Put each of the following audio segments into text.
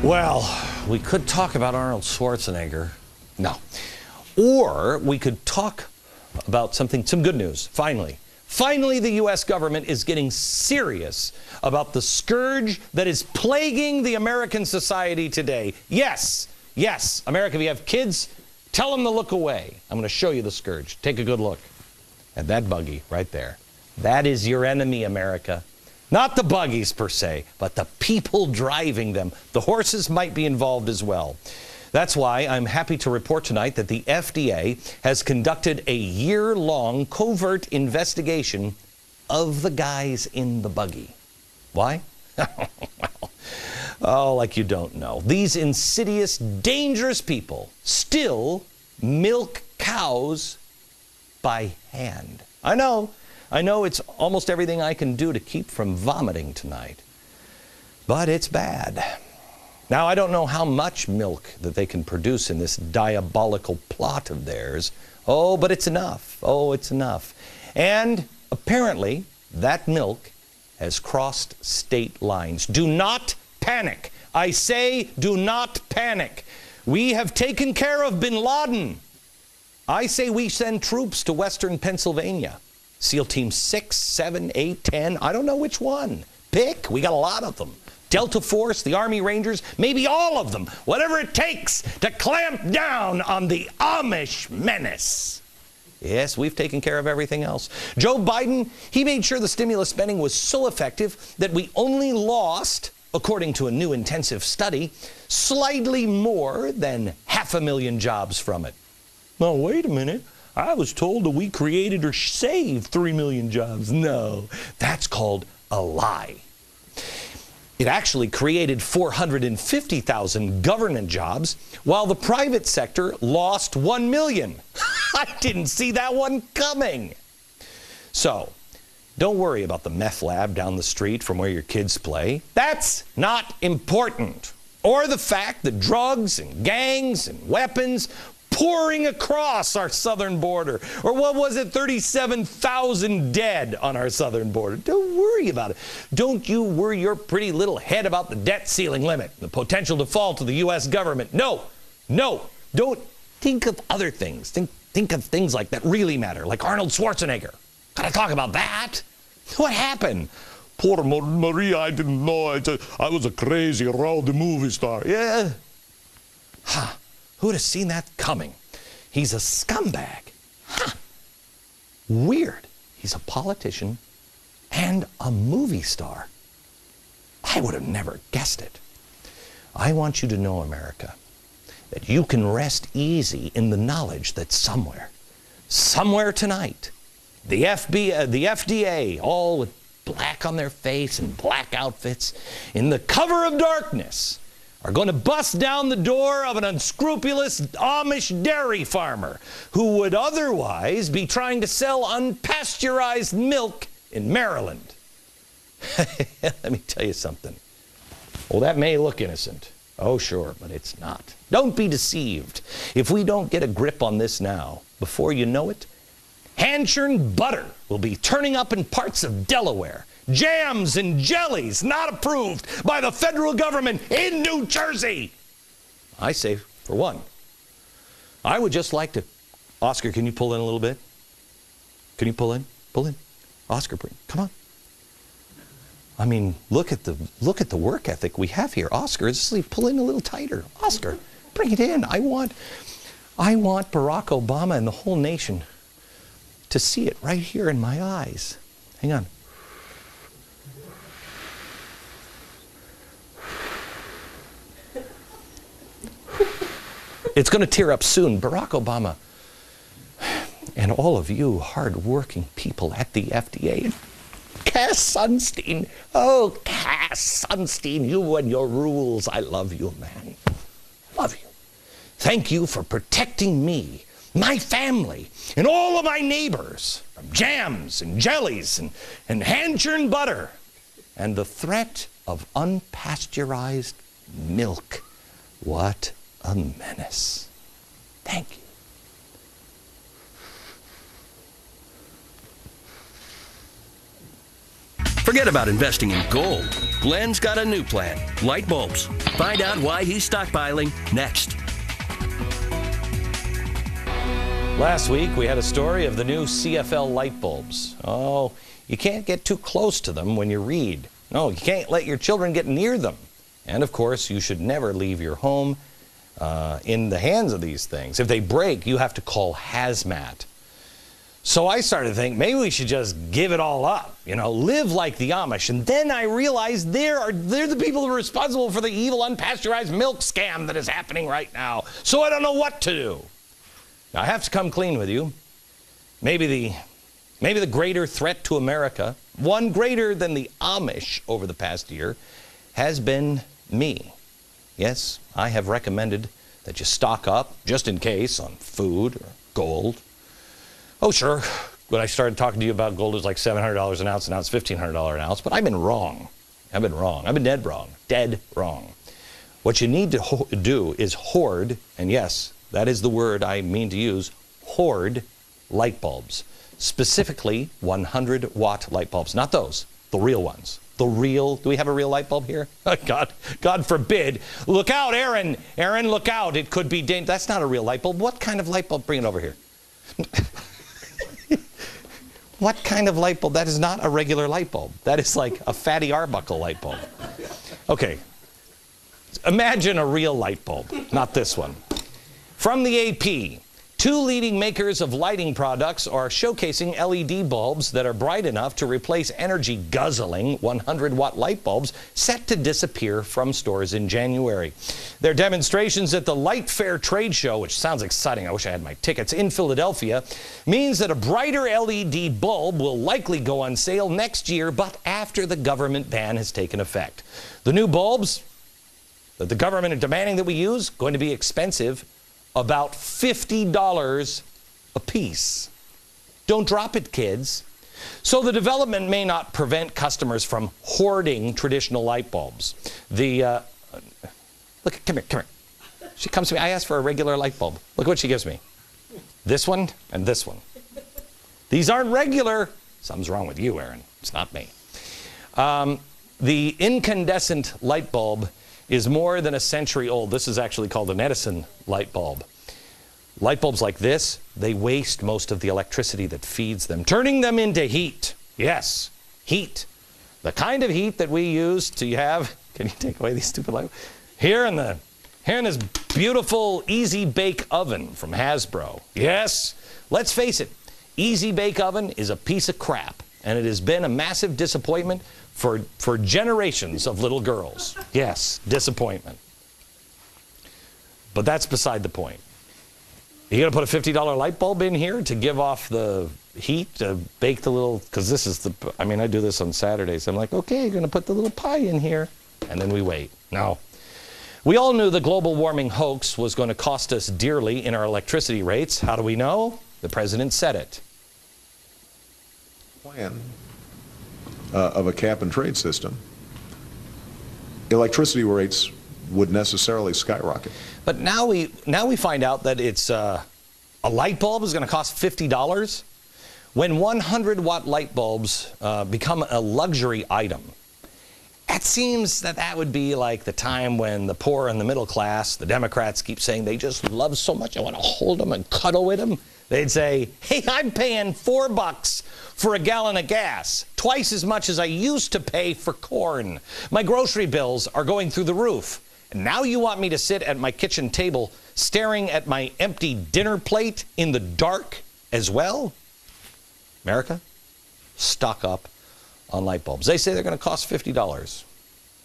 Well, we could talk about Arnold Schwarzenegger. No. Or we could talk about some good news. Finally, the U.S. government is getting serious about the scourge that is plaguing the American society today. Yes, America, if you have kids, tell them to look away. I'm going to show you the scourge. Take a good look at that buggy right there. That is your enemy, America. Not the buggies per se, but the people driving them. The horses might be involved as well. That's why I'm happy to report tonight that the FDA has conducted a year-long covert investigation of the guys in the buggy. Why? Oh, like you don't know. These insidious, dangerous people still milk cows by hand. I know it's almost everything I can do to keep from vomiting tonight. But it's bad. Now, I don't know how much milk that they can produce in this diabolical plot of theirs. Oh, but it's enough. Oh, it's enough. And apparently, that milk has crossed state lines. Do not panic. I say, do not panic. We have taken care of bin Laden. I say we send troops to western Pennsylvania. SEAL Team 6, 7, 8, 10, I don't know which one. Pick, we got a lot of them. Delta Force, the Army Rangers, maybe all of them. Whatever it takes to clamp down on the Amish menace. Yes, we've taken care of everything else. Joe Biden, he made sure the stimulus spending was so effective that we only lost, according to a new intensive study, slightly more than 500,000 jobs from it. Well, wait a minute. I was told that we created or saved 3 million jobs. No, that's called a lie. It actually created 450,000 government jobs, while the private sector lost 1 million. I didn't see that one coming. So, don't worry about the meth lab down the street from where your kids play. That's not important. Or the fact that drugs and gangs and weapons pouring across our southern border. Or what was it, 37,000 dead on our southern border. Don't worry about it. Don't you worry your pretty little head about the debt ceiling limit, the potential default of the U.S. government. No, don't think of other things. Think of things like that really matter, like Arnold Schwarzenegger. Gotta talk about that. What happened? Poor Maria, I didn't know. I was a crazy rowdy movie star. Yeah. Huh. Who'd have seen that coming? He's a scumbag. Huh. Weird. He's a politician and a movie star. I would have never guessed it. I want you to know, America, that you can rest easy in the knowledge that somewhere tonight, the FDA, all with black on their face and black outfits, in the cover of darkness, are going to bust down the door of an unscrupulous Amish dairy farmer who would otherwise be trying to sell unpasteurized milk in Maryland. Let me tell you something. Well, that may look innocent. Oh, sure, but it's not. Don't be deceived. If we don't get a grip on this now, before you know it, hand-churned butter will be turning up in parts of Delaware. Jams and jellies not approved by the federal government in New Jersey. I say, for one, I would just like to... Oscar, can you pull in a little bit? Can you pull in? Pull in. Oscar, come on. I mean, look at the work ethic we have here. Oscar, just pull in a little tighter. Oscar, bring it in. I want Barack Obama and the whole nation to see it right here in my eyes. Hang on. It's going to tear up soon. Barack Obama and all of you hard-working people at the FDA. Cass Sunstein. Oh, Cass Sunstein, you and your rules. I love you, man. Love you. Thank you for protecting me, my family, and all of my neighbors from jams and jellies and hand-churned butter and the threat of unpasteurized milk. What a menace. Thank you. Forget about investing in gold. Glenn's got a new plan, light bulbs. Find out why he's stockpiling next. Last week, we had a story of the new CFL light bulbs. Oh, you can't get too close to them when you read. No, you can't let your children get near them. And of course, you should never leave your home in the hands of these things. If they break, you have to call hazmat. So I started to think, maybe we should just give it all up, live like the Amish. And then I realized they're the people who are responsible for the evil unpasteurized milk scam that is happening right now. So I don't know what to do. Now, I have to come clean with you. Maybe the greater threat to America, one greater than the Amish over the past year, has been me. Yes, I have recommended that you stock up, just in case, on food or gold. Oh, sure, when I started talking to you about gold, it was like $700 an ounce, and now it's $1,500 an ounce, but I've been wrong. I've been dead wrong. Dead wrong. What you need to do is hoard, and yes, that is the word I mean to use, hoard light bulbs. Specifically, 100-watt light bulbs. Not those, the real ones. Do we have a real light bulb here? God forbid. Look out, Aaron. Aaron, look out. It could be dangerous. That's not a real light bulb. What kind of light bulb? Bring it over here. What kind of light bulb? That is not a regular light bulb. That is like a Fatty Arbuckle light bulb. Okay. Imagine a real light bulb, not this one. From the AP, 2 leading makers of lighting products are showcasing LED bulbs that are bright enough to replace energy-guzzling 100-watt light bulbs set to disappear from stores in January. Their demonstrations at the Light Fair trade show, which sounds exciting, I wish I had my tickets, in Philadelphia, means that a brighter LED bulb will likely go on sale next year, but after the government ban has taken effect. The new bulbs that the government is demanding that we use, going to be expensive, about $50 a piece. Don't drop it, kids. So the development may not prevent customers from hoarding traditional light bulbs. Look, come here. She comes to me, I asked for a regular light bulb. Look what she gives me. This one and this one. These aren't regular. Something's wrong with you, Aaron. It's not me. The incandescent light bulb is more than a century old. This is actually called an Edison light bulb. Light bulbs like this, they waste most of the electricity that feeds them, turning them into heat. Yes, heat. The kind of heat that we use to have, can you take away these stupid light bulbs? Here in this beautiful Easy Bake Oven from Hasbro. Yes, let's face it, Easy Bake Oven is a piece of crap, and it has been a massive disappointment for generations of little girls. Yes, disappointment. But that's beside the point. You're going to put a $50 light bulb in here to give off the heat, to bake the little, because this is I do this on Saturdays. I'm like, okay, you're going to put the little pie in here, and then we wait. No. We all knew the global warming hoax was going to cost us dearly in our electricity rates. How do we know? The president said it. Plan of a cap and trade system, electricity rates would necessarily skyrocket. But now we find out that it's a light bulb is going to cost $50. When 100-watt light bulbs become a luxury item, it seems that would be like the time when the poor and the middle class, the Democrats keep saying they just love so much, I want to hold them and cuddle with them. They'd say, hey, I'm paying $4 for a gallon of gas, twice as much as I used to pay for corn. My grocery bills are going through the roof. And now you want me to sit at my kitchen table staring at my empty dinner plate in the dark as well? America, stock up on light bulbs. They say they're going to cost $50.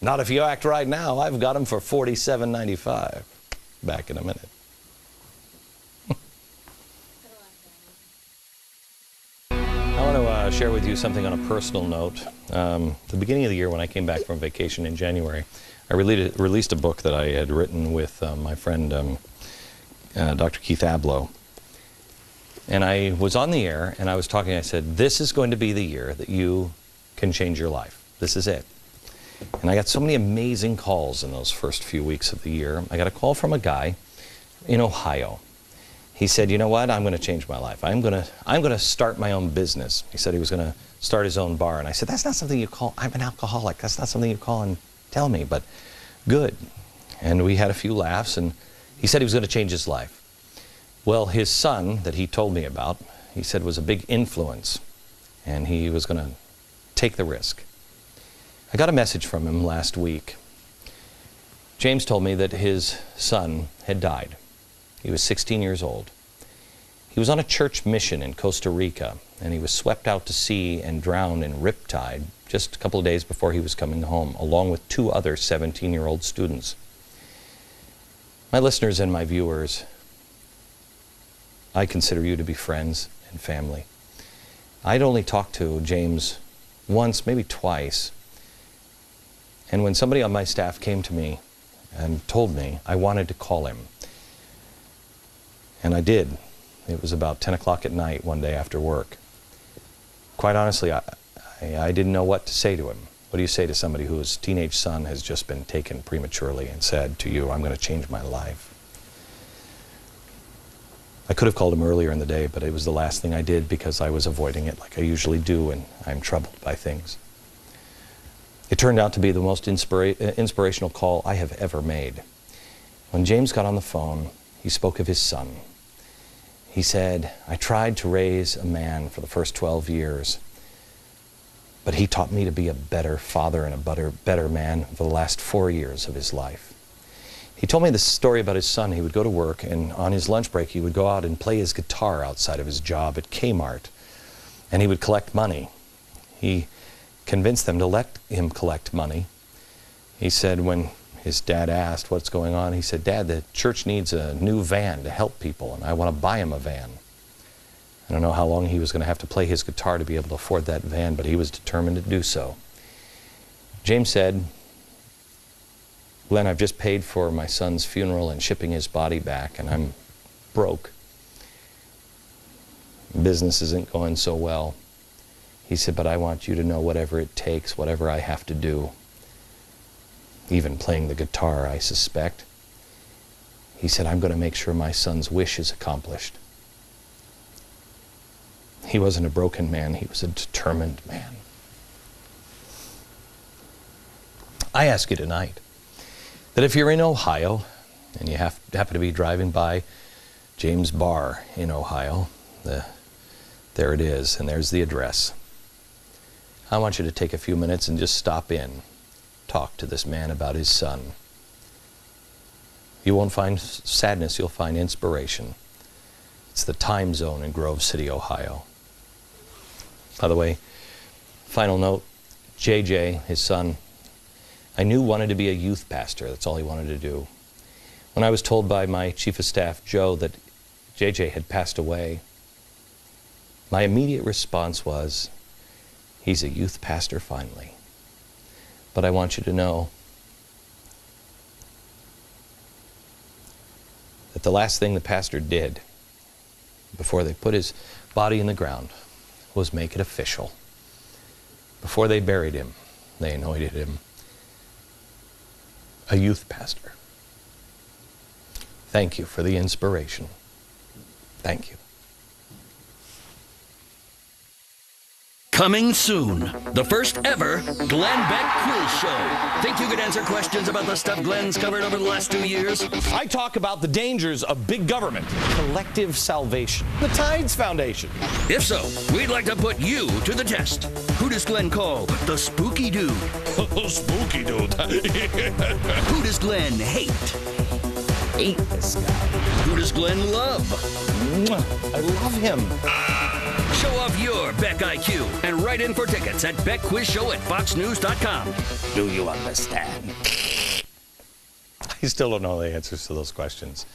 Not if you act right now. I've got them for $47.95. Back in a minute. I want to share with you something on a personal note. The beginning of the year, when I came back from vacation in January, I released a book that I had written with my friend Dr. Keith Ablow. And I was on the air, and I was talking, I said, this is going to be the year that you can change your life. This is it. And I got so many amazing calls in those first few weeks of the year. I got a call from a guy in Ohio. he said, you know what, I'm going to change my life. I'm going to start my own business. He said he was going to start his own bar. And I said, that's not something you call, I'm an alcoholic. That's not something you call and tell me, but good. And we had a few laughs, and he said he was going to change his life. Well, his son that he told me about, he said was a big influence, and he was going to take the risk. I got a message from him last week. James told me that his son had died. He was 16 years old. He was on a church mission in Costa Rica, and he was swept out to sea and drowned in riptide just a couple of days before he was coming home, along with 2 other 17-year-old students. My listeners and my viewers, I consider you to be friends and family. I'd only talked to James once, maybe twice, and when somebody on my staff came to me and told me, I wanted to call him. And I did. It was about 10 o'clock at night one day after work. Quite honestly, I didn't know what to say to him. What do you say to somebody whose teenage son has just been taken prematurely and said to you, I'm going to change my life? I could have called him earlier in the day, but it was the last thing I did because I was avoiding it like I usually do when I'm troubled by things. It turned out to be the most inspirational call I have ever made. When James got on the phone, he spoke of his son. He said, I tried to raise a man for the first 12 years, but he taught me to be a better father and a better man for the last 4 years of his life. He told me this story about his son. He would go to work, and on his lunch break, he would go out and play his guitar outside of his job at Kmart, and he would collect money. He convinced them to let him collect money. He said when his dad asked what's going on, he said, Dad, the church needs a new van to help people, and I want to buy him a van. I don't know how long he was going to have to play his guitar to be able to afford that van, but he was determined to do so. James said, Glenn, I've just paid for my son's funeral and shipping his body back, and I'm broke. Business isn't going so well. He said, but I want you to know whatever it takes, whatever I have to do, even playing the guitar, I suspect. He said, I'm going to make sure my son's wish is accomplished. He wasn't a broken man, he was a determined man. I ask you tonight that if you're in Ohio and you happen to be driving by James' Bar in Ohio, there it is, and there's the address. I want you to take a few minutes and just stop in, talk to this man about his son. You won't find sadness, you'll find inspiration. It's the Time Zone in Grove City, Ohio. By the way, final note, JJ, his son, I knew wanted to be a youth pastor. That's all he wanted to do. When I was told by my chief of staff, Joe, that JJ had passed away, my immediate response was, he's a youth pastor finally. But I want you to know that the last thing the pastor did before they put his body in the ground was make it official. Before they buried him, they anointed him a youth pastor. Thank you for the inspiration. Thank you. Coming soon, the first ever Glenn Beck Quiz Show. Think you could answer questions about the stuff Glenn's covered over the last 2 years? I talk about the dangers of big government, collective salvation, the Tides Foundation. If so, we'd like to put you to the test. Who does Glenn call the spooky dude? Spooky dude. Who does Glenn hate? Hate this guy. Who does Glenn love? I love him. Show off your Beck IQ and write in for tickets at beckquizshow@foxnews.com. Do you understand? I still don't know the answers to those questions.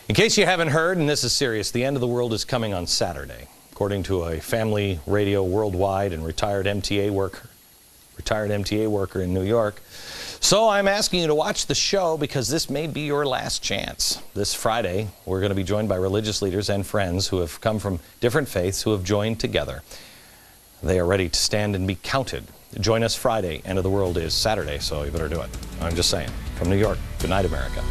In case you haven't heard, and this is serious, the end of the world is coming on Saturday, according to a family radio worldwide and retired MTA worker in New York. So I'm asking you to watch the show because this may be your last chance. This Friday, we're going to be joined by religious leaders and friends who have come from different faiths who have joined together. They are ready to stand and be counted. Join us Friday. End of the world is Saturday, so you better do it. I'm just saying. From New York, good night, America.